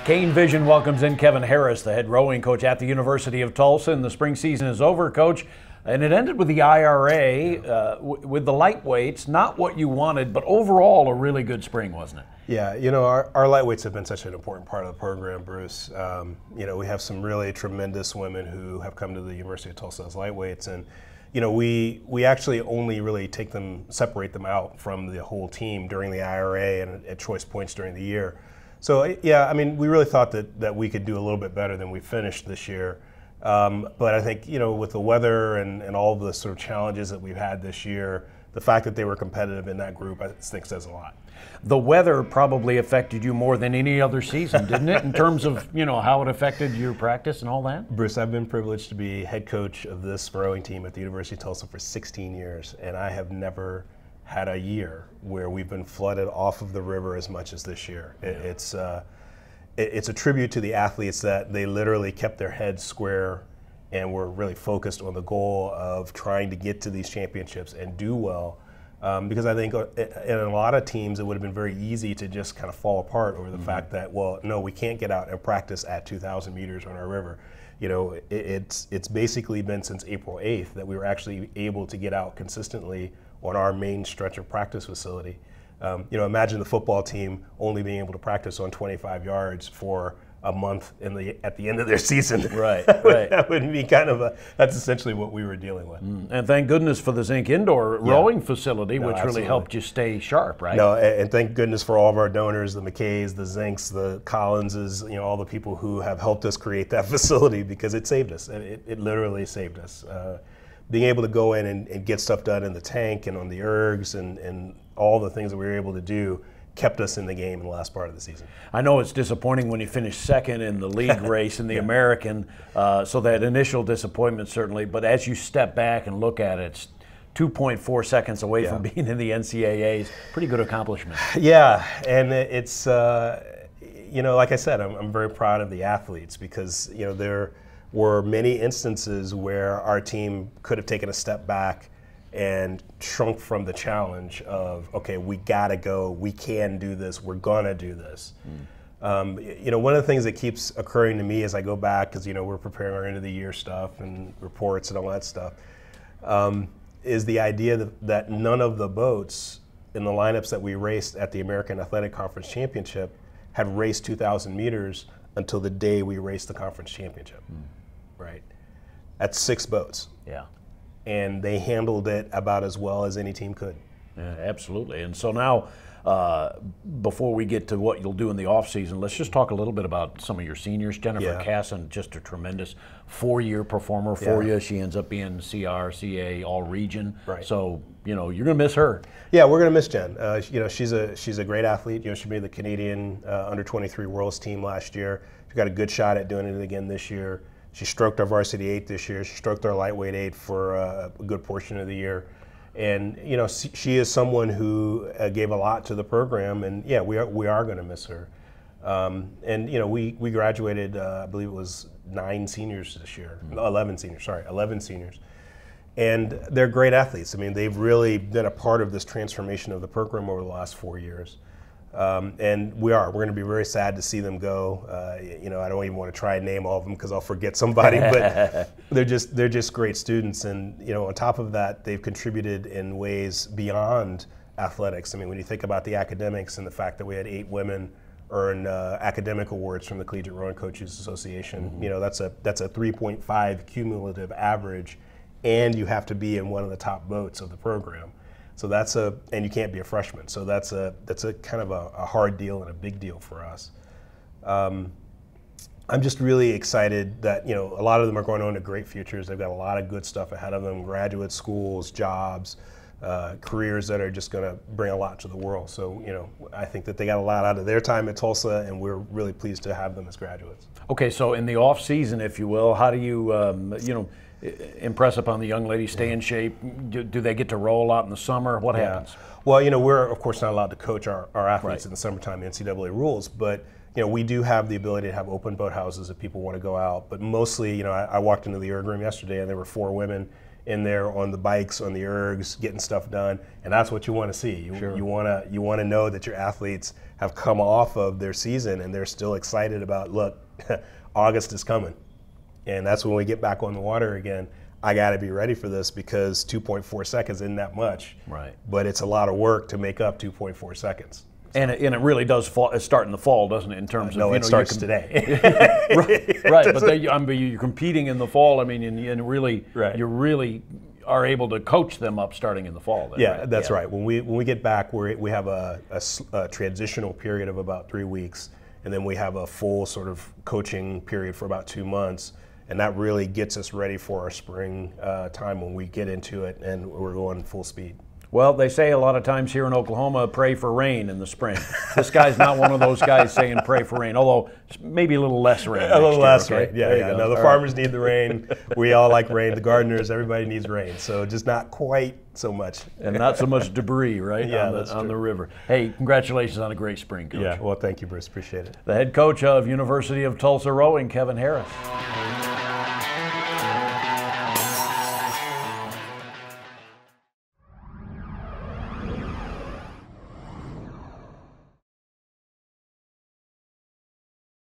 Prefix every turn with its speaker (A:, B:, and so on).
A: Kane Vision welcomes in Kevin Harris, the head rowing coach at the University of Tulsa, and the spring season is over, Coach. And it ended with the IRA, with the lightweights, not what you wanted, but overall a really good spring, wasn't it?
B: Yeah, you know, our lightweights have been such an important part of the program, Bruce. You know, we have some really tremendous women who have come to the University of Tulsa as lightweights, and you know, we actually only really separate them out from the whole team during the IRA and at choice points during the year. So yeah, I mean, we really thought that we could do a little bit better than we finished this year. But I think, you know, with the weather and all the sort of challenges that we've had this year, the fact that they were competitive in that group, I think says a lot.
A: The weather probably affected you more than any other season, didn't it? In terms of, you know, how it affected your practice and all that?
B: Bruce, I've been privileged to be head coach of this rowing team at the University of Tulsa for 16 years, and I have never had a year where we've been flooded off of the river as much as this year. It's a tribute to the athletes that they literally kept their heads square and were really focused on the goal of trying to get to these championships and do well. Because I think in a lot of teams it would have been very easy to just kind of fall apart over the fact that, well, no, we can't get out and practice at 2,000 meters on our river. You know, it's basically been since April 8th that we were actually able to get out consistently on our main stretch of practice facility. You know, imagine the football team only being able to practice on 25 yards for a month at the end of their season.
A: Right, right.
B: That would be kind of that's essentially what we were dealing with.
A: And thank goodness for the Zink indoor rowing facility, which really helped you stay sharp, right?
B: No, and thank goodness for all of our donors, the McKays, the Zinks, the Collinses, you know, all the people who have helped us create that facility, because it saved us. It literally saved us. Being able to go in and get stuff done in the tank and on the ergs and all the things that we were able to do kept us in the game in the last part of the season.
A: I know it's disappointing when you finish second in the league race in the American, so that initial disappointment certainly, but as you step back and look at it, it's 2.4 seconds away from being in the NCAAs. Pretty good accomplishment.
B: Yeah, and it's, you know, like I said, I'm very proud of the athletes, because, you know, there were many instances where our team could have taken a step back and shrunk from the challenge of, okay, we gotta go, we can do this, we're gonna do this. You know, one of the things that keeps occurring to me as I go back, because, you know, we're preparing our end of the year stuff and reports and all that stuff, is the idea that none of the boats in the lineups that we raced at the American Athletic Conference Championship had raced 2,000 meters until the day we raced the conference championship, right? That's 6 boats.
A: Yeah.
B: And they handled it about as well as any team could.
A: Yeah, absolutely. And so now, before we get to what you'll do in the off season, let's just talk a little bit about some of your seniors. Jennifer Casson, just a tremendous 4-year performer for you. She ends up being CR, CA, all region.
B: Right.
A: So, you know, you're going to miss her.
B: Yeah, we're going to miss Jen. You know, she's a great athlete. You know, she made the Canadian under-23 Worlds team last year. She got a good shot at doing it again this year. She stroked our varsity 8 this year. She stroked our lightweight 8 for a good portion of the year. And, you know, she is someone who gave a lot to the program, and yeah, we are going to miss her. And, you know, we graduated, I believe it was 9 seniors this year, 11 seniors. And they're great athletes. I mean, they've really been a part of this transformation of the program over the last 4 years. And we're going to be very sad to see them go. You know, I don't even want to try and name all of them because I'll forget somebody, but they're just great students. And, you know, on top of that, they've contributed in ways beyond athletics. I mean, when you think about the academics and the fact that we had 8 women earn academic awards from the Collegiate Rowing Coaches Association, you know, that's a 3.5 cumulative average, and you have to be in one of the top boats of the program. So and you can't be a freshman. So that's a kind of a hard deal and a big deal for us. I'm just really excited that, you know, a lot of them are going on to great futures. They've got a lot of good stuff ahead of them: graduate schools, jobs, careers that are just going to bring a lot to the world. So, you know, I think that they got a lot out of their time at Tulsa, and we're really pleased to have them as graduates.
A: Okay, so in the off season, if you will, how do you, you know, impress upon the young ladies, stay in shape? Do they get to roll a lot in the summer? What happens?
B: Well, you know, we're of course not allowed to coach our athletes in the summertime, NCAA rules, but, you know, we do have the ability to have open boat houses if people want to go out. But mostly, you know, I walked into the erg room yesterday and there were 4 women in there on the bikes, on the ergs, getting stuff done, and that's what you want to see. You want to know that your athletes have come off of their season and they're still excited about, look, August is coming, and that's when we get back on the water again. I got to be ready for this because 2.4 seconds isn't that much,
A: right?
B: But it's a lot of work to make up 2.4 seconds.
A: And it really does start in the fall, doesn't it? In terms of
B: it starts today.
A: right. But you're competing in the fall. I mean, and really, you really are able to coach them up starting in the fall. Then,
B: yeah, that's right. When we get back, we have a transitional period of about 3 weeks, and then we have a full sort of coaching period for about 2 months, and that really gets us ready for our spring time when we get into it and we're going full speed.
A: Well, they say a lot of times here in Oklahoma, pray for rain in the spring. This guy's not one of those guys saying pray for rain, although maybe a little less rain.
B: A little less rain,
A: okay?
B: yeah. No, the farmers need the rain. We all like rain. The gardeners, everybody needs rain. So just not quite so much.
A: And not so much debris, right, on the river. Hey, congratulations on a great spring, Coach.
B: Yeah, well, thank you, Bruce. Appreciate it.
A: The head coach of University of Tulsa Rowing, Kevin Harris.